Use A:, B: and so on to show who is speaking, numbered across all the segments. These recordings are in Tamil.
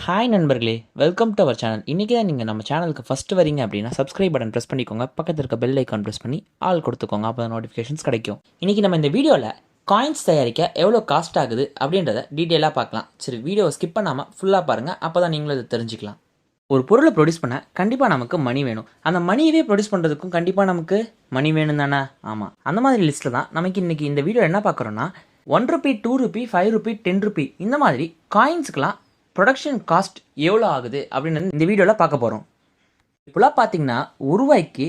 A: ஹாய் நண்பர்களே, வெல்கம் டு அவர் சேனல். இன்றைக்கி தான் நீங்கள் நம்ம சேனலுக்கு ஃபஸ்ட்டு வரீங்க அப்படின்னா சப்ஸ்கிரைப் பட்டன் ப்ரெஸ் பண்ணிக்கோங்க. பக்கத்தில் இருக்க பெல் ஐக்கான் ப்ரெஸ் பண்ணி ஆல் கொடுத்துக்கோங்க. அப்போ தான் நோட்டிஃபிகேஷன்ஸ் கிடைக்கும். இன்றைக்கி நம்ம இந்த வீடியோவில் காயின்ஸ் தயாரிக்க எவ்வளோ காஸ்ட் ஆகுது அப்படின்றத டீட்டெயிலாக பார்க்கலாம். சரி, வீடியோவை ஸ்கிப் பண்ணாமல் ஃபுல்லாக பாருங்கள். அப்போ தான் நீங்களும் அதை தெரிஞ்சுக்கலாம். ஒரு பொருளை ப்ரொடியூஸ் பண்ண கண்டிப்பாக நமக்கு மணி வேணும். அந்த மணியவே ப்ரொடியூஸ் பண்ணுறதுக்கும் கண்டிப்பாக நமக்கு மணி வேணும் தானே? ஆமாம், அந்த மாதிரி லிஸ்ட்டில் தான் நமக்கு இன்றைக்கி இந்த வீடியோ என்ன பார்க்குறோன்னா, ₹1, ₹2, ₹5, ₹10 இந்த மாதிரி காயின்ஸுக்கெலாம் ப்ரொடக்ஷன் காஸ்ட் எவ்வளோ ஆகுது அப்படின்னு இந்த வீடியோவில் பார்க்க போகிறோம். இப்போலாம் பார்த்தீங்கன்னா ₹1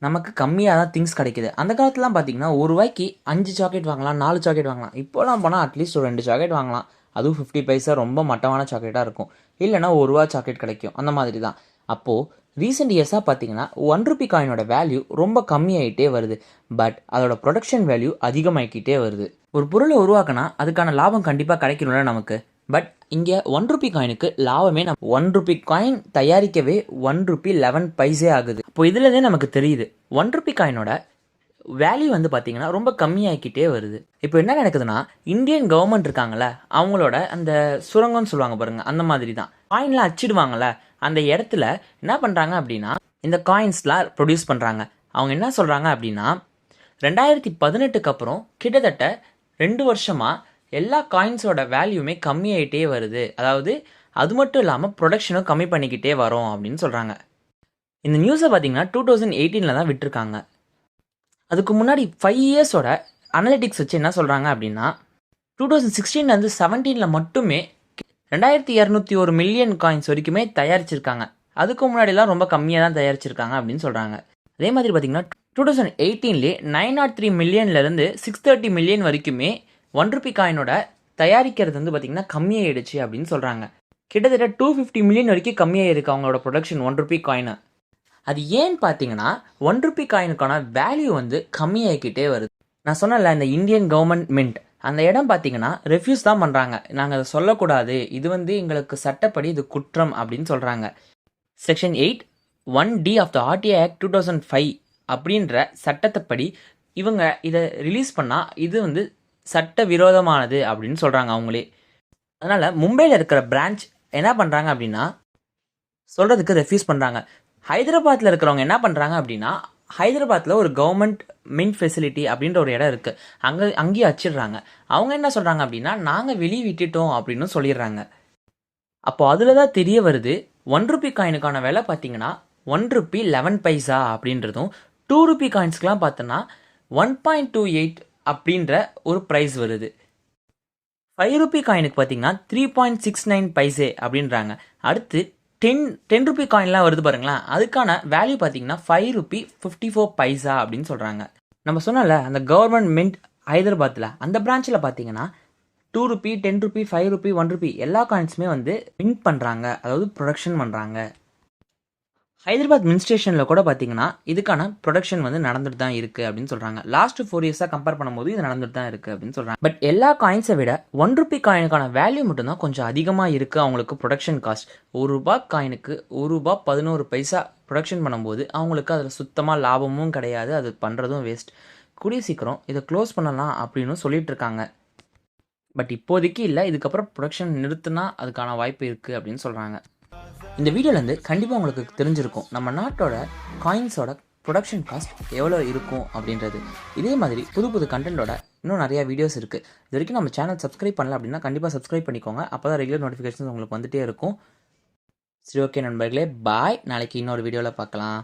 A: நமக்கு கம்மியாக தான் திங்ஸ் கிடைக்குது. அந்த காலத்துலாம் பார்த்தீங்கன்னா ₹1 5 சாக்லேட் வாங்கலாம், 4 சாக்லேட் வாங்கலாம். இப்போலாம் போனால் அட்லீஸ்ட் ஒரு 2 சாக்லேட் வாங்கலாம். அதுவும் 50 பைசா ரொம்ப மட்டமான சாக்லேட்டாக இருக்கும். இல்லைனா ₹1 சாக்லேட் கிடைக்கும். அந்த மாதிரி தான். அப்போது ரீசெண்ட் இயர்ஸாக பார்த்தீங்கன்னா ₹1 காயினோட வேல்யூ ரொம்ப கம்மியாகிட்டே வருது. பட் அதோட ப்ரொடக்ஷன் வேல்யூ அதிகமாகிக்கிட்டே வருது. ஒரு பொருளை உருவாக்கினா அதுக்கான லாபம் கண்டிப்பாக கிடைக்கணும்ல நமக்கு. பட் இங்கே ₹1 காயினுக்கு லாபமே ₹1 காயின் தயாரிக்கவே ₹1.11 ஆகுது. இப்போ இதுலேருந்தே நமக்கு தெரியுது ₹1 காயினோட வேல்யூ வந்து பார்த்தீங்கன்னா ரொம்ப கம்மியாகிக்கிட்டே வருது. இப்போ என்ன நடக்குதுன்னா, இந்தியன் கவர்மெண்ட் இருக்காங்கல்ல, அவங்களோட அந்த சுரங்கம்னு சொல்லுவாங்க பாருங்க, அந்த மாதிரி தான் காயின்லாம் அச்சிடுவாங்கல்ல, அந்த இடத்துல என்ன பண்ணுறாங்க அப்படின்னா இந்த காயின்ஸ்லாம் ப்ரொடியூஸ் பண்ணுறாங்க. அவங்க என்ன சொல்கிறாங்க அப்படின்னா 2018க்கு அப்புறம் கிட்டத்தட்ட 2 வருஷமாக எல்லா காயின்ஸோட வேல்யூமே கம்மியாகிட்டே வருது. அதாவது அது மட்டும் இல்லாமல் ப்ரொடக்ஷனும் கம்மி பண்ணிக்கிட்டே வரோம் அப்படின்னு சொல்கிறாங்க. இந்த நியூஸை பார்த்தீங்கன்னா 2018 தான் விட்டுருக்காங்க. அதுக்கு முன்னாடி 5 இயர்ஸோட அனலிட்டிக்ஸ் வச்சு என்ன சொல்கிறாங்க அப்படின்னா 2016 17 மட்டுமே 2201 மில்லியன் காயின்ஸ் வரைக்குமே தயாரிச்சிருக்காங்க. அதுக்கு முன்னாடிலாம் ரொம்ப கம்மியாக தான் தயாரிச்சிருக்காங்க அப்படின்னு சொல்கிறாங்க. அதே மாதிரி பார்த்தீங்கன்னா 2018 903 மில்லியன்லேருந்து 630 மில்லியன் வரைக்குமே ₹1 காயினோட தயாரிக்கிறது வந்து பார்த்திங்கன்னா கம்மியாகிடுச்சு அப்படின்னு சொல்கிறாங்க. கிட்டத்தட்ட 250 மில்லியன் வரைக்கும் கம்மியாக இருக்குது அவங்களோட ப்ரொடக்ஷன் ₹1 காயினை. அது ஏன்னு பார்த்தீங்கன்னா ₹1 காயினுக்கான வேல்யூ வந்து கம்மியாகிக்கிட்டே வருது. நான் சொன்னல, இந்த இந்தியன் கவர்மெண்ட் மின்ட் அந்த இடம் பார்த்தீங்கன்னா ரெஃப்யூஸ் தான் பண்ணுறாங்க. நாங்கள் அதை சொல்லக்கூடாது, இது வந்து எங்களுக்கு சட்டப்படி இது குற்றம் அப்படின்னு சொல்கிறாங்க. Section 8(1)(d of the RTI Act 2005 அப்படின்ற சட்டத்தைப்படி இவங்க இதை ரிலீஸ் பண்ணால் இது வந்து சட்ட விரோதமானது அப்படின்னு சொல்கிறாங்க அவங்களே. அதனால் மும்பையில் இருக்கிற பிரான்ச் என்ன பண்ணுறாங்க அப்படின்னா சொல்கிறதுக்கு ரெஃப்யூஸ் பண்ணுறாங்க. ஹைதராபாத்தில் இருக்கிறவங்க என்ன பண்ணுறாங்க அப்படின்னா ஹைதராபாத்தில் ஒரு கவர்மெண்ட் மின்ட் ஃபெசிலிட்டி அப்படின்ற ஒரு இடம் இருக்குது, அங்கேயும் அச்சிடுறாங்க. அவங்க என்ன சொல்கிறாங்க அப்படின்னா நாங்கள் வெளியே விட்டுட்டோம் அப்படின்னு சொல்லிடுறாங்க. அப்போது அதில் தான் தெரிய வருது ₹1 காயினுக்கான விலை பார்த்தீங்கன்னா ₹1.11 அப்படின்றதும் ₹2 காயின்ஸ்க்கெலாம் பார்த்தோன்னா 1.28 அப்படின்ற ஒரு ப்ரைஸ் வருது. ₹5 காயினுக்கு பார்த்தீங்கன்னா 3.69 அப்படின்றாங்க. அடுத்து ₹10 காயின்லாம் வருது பாருங்களேன், அதுக்கான வேல்யூ பார்த்தீங்கன்னா ₹5.54 அப்படின்னு சொல்கிறாங்க. நம்ம சொன்னல அந்த கவர்மெண்ட் மின்ட் ஹைதராபாத்தில் அந்த பிரான்ச்சில் பார்த்தீங்கன்னா ₹2, ₹10, ₹5, ₹1 எல்லா காயின்ஸுமே வந்து மின்ட் பண்ணுறாங்க, அதாவது ப்ரொடக்ஷன் பண்ணுறாங்க. ஹைதராபாத் மின் ஸ்டேஷனில் கூட பார்த்தீங்கன்னா இதுக்கான ப்ரொடக்ஷன் வந்து நடந்துட்டு தான் இருக்குது அப்படின்னு சொல்கிறாங்க. லாஸ்ட் 4 இயர்ஸாக கம்பேர் பண்ணும்போது இது நடந்துட்டு தான் இருக்குது அப்படின்னு சொல்கிறாங்க. பட் எல்லா காயின்ஸை விட ₹1 காயினுக்கான வேல்யூ மட்டும்தான் கொஞ்சம் அதிகமாக இருக்குது அவங்களுக்கு ப்ரொடக்ஷன் காஸ்ட். ₹1 காயினுக்கு ₹1.11 ப்ரொடக்ஷன் பண்ணும்போது அவங்களுக்கு அதில் சுத்தமாக லாபமும் கிடையாது, அது பண்ணுறதும் வேஸ்ட். கூடிய சீக்கிரம் இதை க்ளோஸ் பண்ணலாம் அப்படின்னு சொல்லிட்டு இருக்காங்க. பட் இப்போதைக்கு இல்லை, இதுக்கப்புறம் ப்ரொடக்ஷன் நிறுத்தினா அதுக்கான வாய்ப்பு இருக்குது அப்படின்னு சொல்கிறாங்க. இந்த வீடியோலேருந்து கண்டிப்பாக உங்களுக்கு தெரிஞ்சிருக்கும் நம்ம நாட்டோட காயின்ஸோட ப்ரொடக்ஷன் காஸ்ட் எவ்வளோ இருக்கும் அப்படின்றது. இதே மாதிரி புது புது கண்டென்ட்டோட இன்னும் நிறையா வீடியோஸ் இருக்குது. இது வரைக்கும் நம்ம சேனல் சப்ஸ்கிரைப் பண்ணல அப்படின்னா கண்டிப்பாக சப்ஸ்கிரைப் பண்ணிக்கோங்க. அப்போ தான் ரெகுலர் நோட்டிஃபிகேஷன்ஸ் உங்களுக்கு வந்துகிட்டே இருக்கும். சரி, ஓகே நண்பர்களே, பாய். நாளைக்கு இன்னொரு வீடியோவில் பார்க்கலாம்.